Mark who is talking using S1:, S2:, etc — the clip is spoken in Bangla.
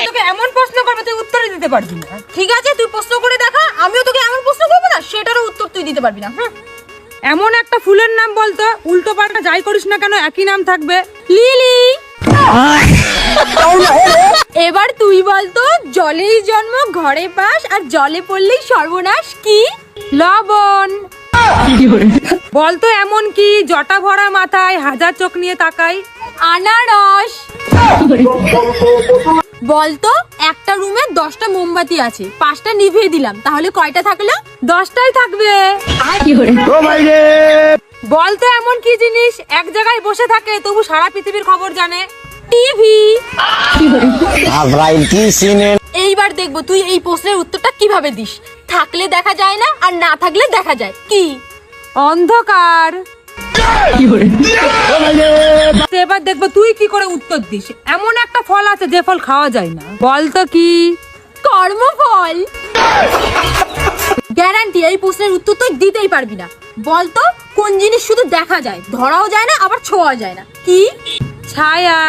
S1: তোকে এমন প্রশ্ন করবে তুই উত্তরই দিতে পারবি না। ঠিক আছে, তুই প্রশ্ন করে দেখা, আমিও তোকে এমন প্রশ্ন করবো না সেটারও উত্তর তুই দিতে পারবি না। এমন একটা ফুলের নাম বলতো উল্টো পাল্টা যাই করিস না কেন একই নাম থাকবে। লিলি। এবার তুই বলতো জলেই জন্ম ঘরে পাস আর জলে পড়লেই সর্বনাশ কি? লবণ। বলতো এমন কি জটা ভরা মাথায় হাজার চোখ নিয়ে তাকাই? আনারস। বলতো একটা রুমে 10টা মোমবাতি আছে, 5টা নিভিয়ে দিলাম, তাহলে কয়টা থাকলো? 10টাই থাকবে। বলতো এমন কি জিনিস এক জায়গায় বসে থাকে তবু সারা পৃথিবীর খবর জানে? টিভি। এইবার দেখবো তুই এই প্রশ্নের উত্তরটা কিভাবে দিস। থাকলে দেখা যায় না আর না থাকলে দেখা যায় কি? অন্ধকার। এবার দেখবো তুই কি করে উত্তর দিস। এমন একটা ফল আছে যে ফল খাওয়া যায় না, বলতো কি? কর্মফল। গ্যারান্টি এই প্রশ্নের উত্তর তুই দিতেই পারবি না। বলতো কোন জিনিস শুধু দেখা যায়, ধরাও যায় না আবার ছোঁয়া যায় না? কি? ছায়া।